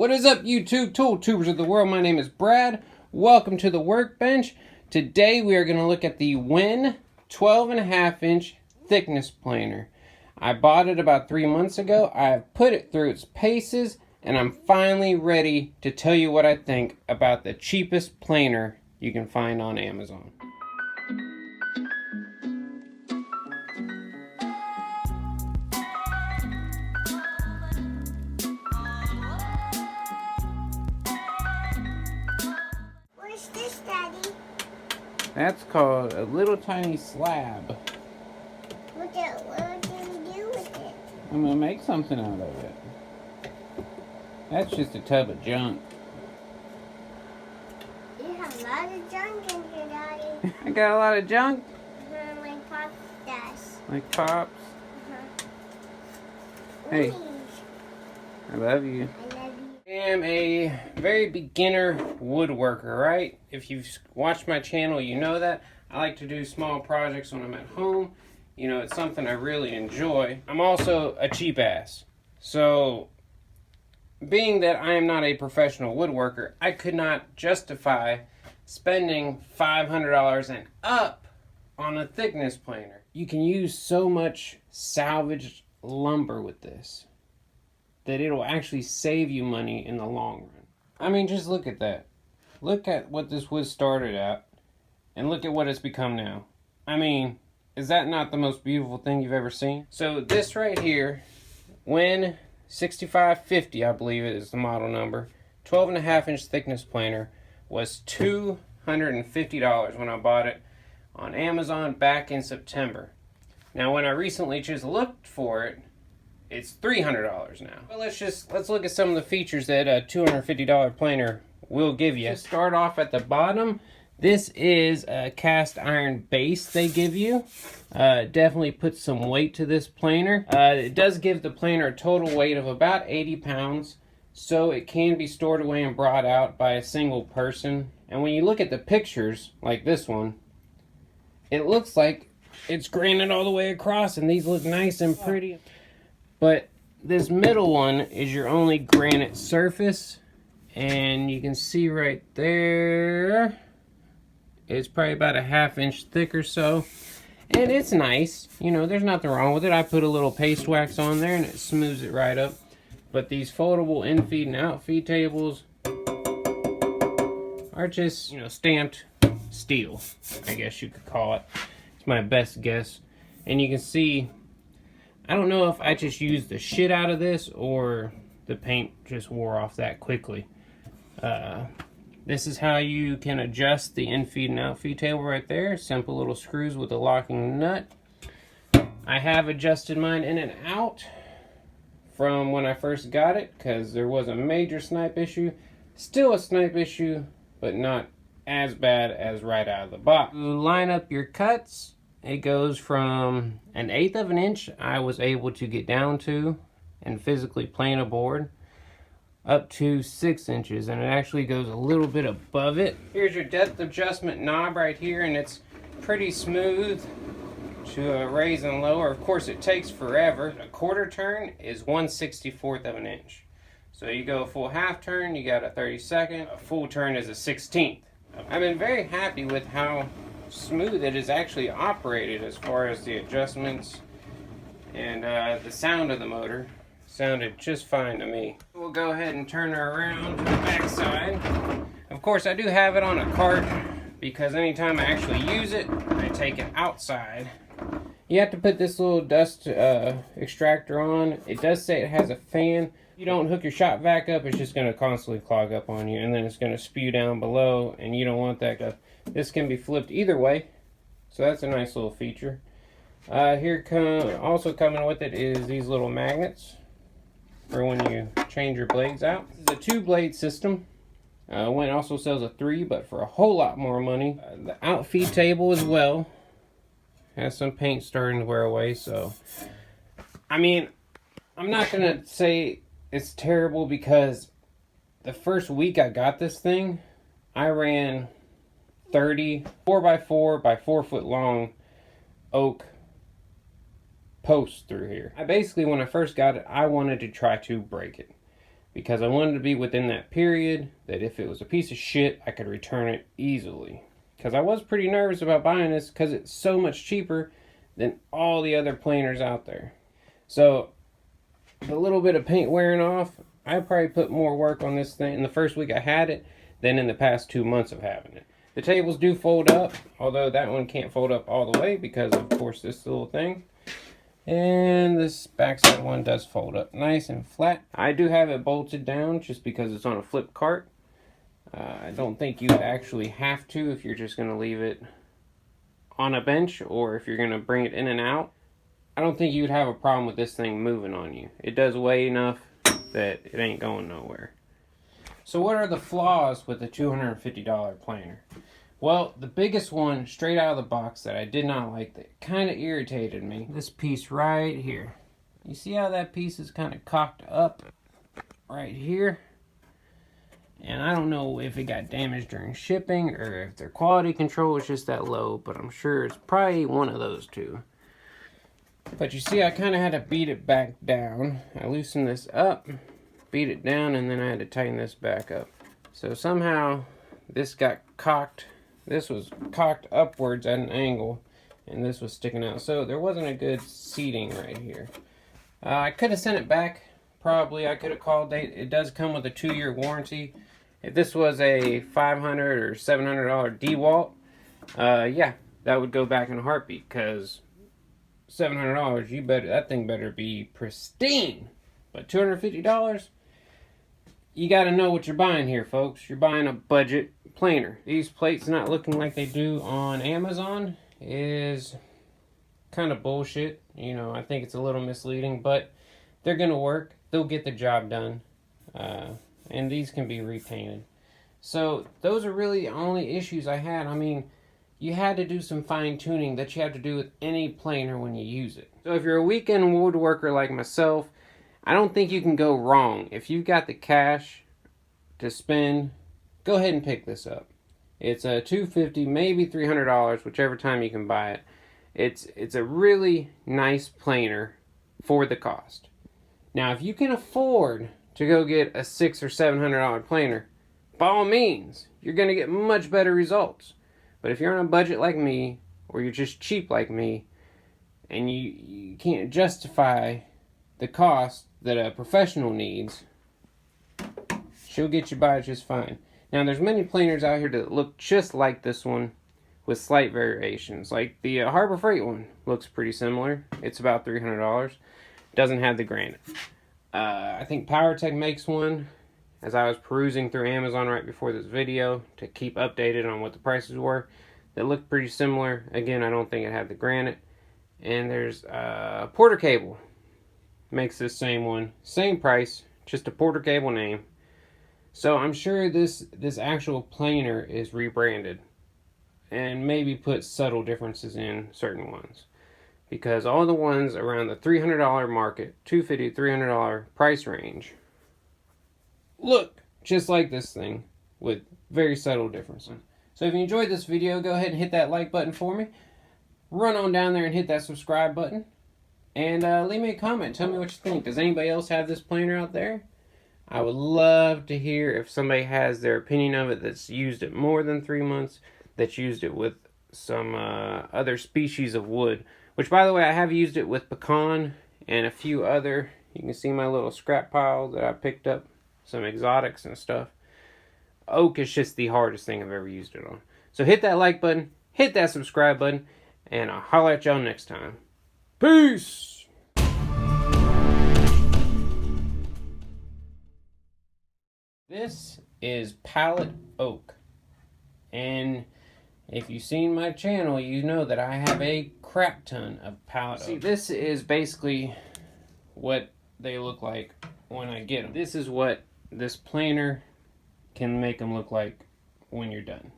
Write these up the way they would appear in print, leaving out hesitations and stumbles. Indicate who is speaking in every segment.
Speaker 1: What is up, YouTube tool tubers of the world? My name is Brad. Welcome to the workbench. Today we are going to look at the WEN 12.5-inch thickness planer. I bought it about 3 months ago. I've put it through its paces, and I'm finally ready to tell you what I think about the cheapest planer you can find on Amazon.
Speaker 2: What's this, Daddy?
Speaker 1: That's called a little tiny slab.
Speaker 2: What do you do with it?
Speaker 1: I'm gonna make something out of it. That's just a tub of junk.
Speaker 2: You have a lot of junk in here, Daddy.
Speaker 1: I got a lot of junk?
Speaker 2: Like Pop's does.
Speaker 1: Like Pops? Hey. I love you.
Speaker 2: I love you.
Speaker 1: I am a very beginner woodworker, right? If you've watched my channel, you know that. I like to do small projects when I'm at home. You know, it's something I really enjoy. I'm also a cheap ass. So, being that I am not a professional woodworker, I could not justify spending $500 and up on a thickness planer. You can use so much salvaged lumber with this that it'll actually save you money in the long run. I mean, just look at that. Look at what this wood started at, and look at what it's become now. I mean, is that not the most beautiful thing you've ever seen? So this right here, WEN 6550, I believe it is the model number, 12.5-inch thickness planer, was $250 when I bought it on Amazon back in September. Now, when I recently just looked for it, it's $300 now. Well, let's look at some of the features that a $250 planer will give you. Just start off at the bottom. This is a cast iron base they give you. Definitely puts some weight to this planer. It does give the planer a total weight of about 80 pounds, so it can be stored away and brought out by a single person. And when you look at the pictures, like this one, it looks like it's granite all the way across, and these look nice and pretty. But this middle one is your only granite surface, and you can see right there, it's probably about a 1/2 inch thick or so. And it's nice, you know, there's nothing wrong with it. I put a little paste wax on there and it smooths it right up. But these foldable Infeed and Outfeed tables are just, you know, stamped steel, I guess you could call it. It's my best guess. And you can see, I don't know if I just used the shit out of this or the paint just wore off that quickly. This is how you can adjust the Infeed and Outfeed table right there. Simple little screws with a locking nut. I have adjusted mine in and out from when I first got it because there was a major snipe issue. Still a snipe issue, but not as bad as right out of the box. To line up your cuts, it goes from 1/8 of an inch I was able to get down to and physically plane a board, up to 6 inches, and it actually goes a little bit above it. Here's your depth adjustment knob right here, and it's pretty smooth to raise and lower. Of course, it takes forever. A quarter turn is 1/64 of an inch. So you go a full half turn, you got a 32nd. A full turn is a 16th. I've been very happy with how smooth it is actually operated as far as the adjustments, and the sound of the motor sounded just fine to me. We'll go ahead and turn her around to the back side. Of course, I do have it on a cart because anytime I actually use it, I take it outside. You have to put this little dust extractor on. It does say it has a fan. If you don't hook your shop vac up, it's just going to constantly clog up on you, and then it's going to spew down below, and you don't want that stuff. This can be flipped either way, so that's a nice little feature. Also coming with it is these little magnets for when you change your blades out. This is a 2-blade system. WEN also sells a 3, but for a whole lot more money. The Outfeed table as well has some paint starting to wear away, so I mean, I'm not gonna say it's terrible because the first week I got this thing, I ran 30 4x4 by 4 foot long oak posts through here. When I first got it, I wanted to try to break it. because I wanted to be within that period that if it was a piece of shit, I could return it easily. Because I was pretty nervous about buying this because it's so much cheaper than all the other planers out there. So the little bit of paint wearing off, I probably put more work on this thing in the first week I had it than in the past 2 months of having it. The tables do fold up, although that one can't fold up all the way because of course this little thing. And this backside one does fold up nice and flat. I do have it bolted down just because it's on a flip cart. I don't think you actually have to if you're just going to leave it on a bench or if you're going to bring it in and out. I don't think you'd have a problem with this thing moving on you. It does weigh enough that it ain't going nowhere. So what are the flaws with the $250 planer? Well, the biggest one straight out of the box that I did not like, that kind of irritated me, this piece right here. You see how that piece is kind of cocked up right here? And I don't know if it got damaged during shipping or if their quality control is just that low, but I'm sure it's probably one of those two. But you see, I kind of had to beat it back down. I loosened this up, beat it down, and then I had to tighten this back up. So somehow this got cocked. This was cocked upwards at an angle, and this was sticking out. So there wasn't a good seating right here. I could have sent it back. Probably I could have called. It does come with a 2-year warranty. If this was a $500 or $700 DeWalt, yeah, that would go back in a heartbeat, because $700, that thing better be pristine. But $250, you got to know what you're buying here, folks. You're buying a budget planer. These plates not looking like they do on Amazon is kind of bullshit. You know, I think it's a little misleading, but they're going to work. They'll get the job done. And these can be repainted. So those are really the only issues I had. I mean, you had to do some fine tuning that you have to do with any planer when you use it. So if you're a weekend woodworker like myself, I don't think you can go wrong. If you've got the cash to spend, go ahead and pick this up. It's a $250, maybe $300, whichever time you can buy it. It's a really nice planer for the cost. Now, if you can afford to go get a $600 or $700 planer, by all means, you're going to get much better results. But if you're on a budget like me, or you're just cheap like me, and you can't justify the cost that a professional needs, she'll get you by just fine. Now, there's many planers out here that look just like this one with slight variations. Like the Harbor Freight one looks pretty similar. It's about $300. Doesn't have the granite. I think PowerTech makes one. As I was perusing through Amazon right before this video to keep updated on what the prices were, that looked pretty similar. Again, I don't think it had the granite. And there's Porter Cable. Makes this same one. Same price, just a Porter Cable name. So I'm sure this actual planer is rebranded and maybe put subtle differences in certain ones. Because all the ones around the $300 market, $250, $300 price range, look just like this thing with very subtle differences. So if you enjoyed this video, go ahead and hit that like button for me. Run on down there and hit that subscribe button. And leave me a comment. Tell me what you think. Does anybody else have this planer out there? I would love to hear if somebody has their opinion of it that's used it more than 3 months, that's used it with some other species of wood. Which, by the way, I have used it with pecan and a few other. You can see my little scrap pile that I picked up. Some exotics and stuff. Oak is just the hardest thing I've ever used it on. So hit that like button, hit that subscribe button, and I'll holler at y'all next time. Peace! This is pallet oak. And if you've seen my channel, you know that I have a crap ton of pallet oak. See, this is basically what they look like when I get them. This is what this planer can make them look like when you're done.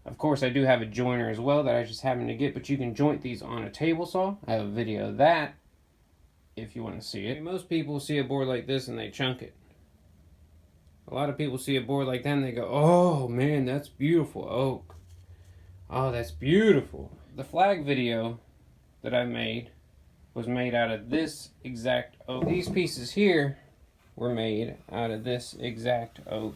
Speaker 1: Of course, I do have a joiner as well that I just happened to get, but you can joint these on a table saw. I have a video of that if you want to see it. Most people see a board like this and they chunk it. A lot of people see a board like that and they go, oh man, that's beautiful oak. Oh, that's beautiful. The flag video that I made was made out of this exact oak. These pieces here were made out of this exact oak.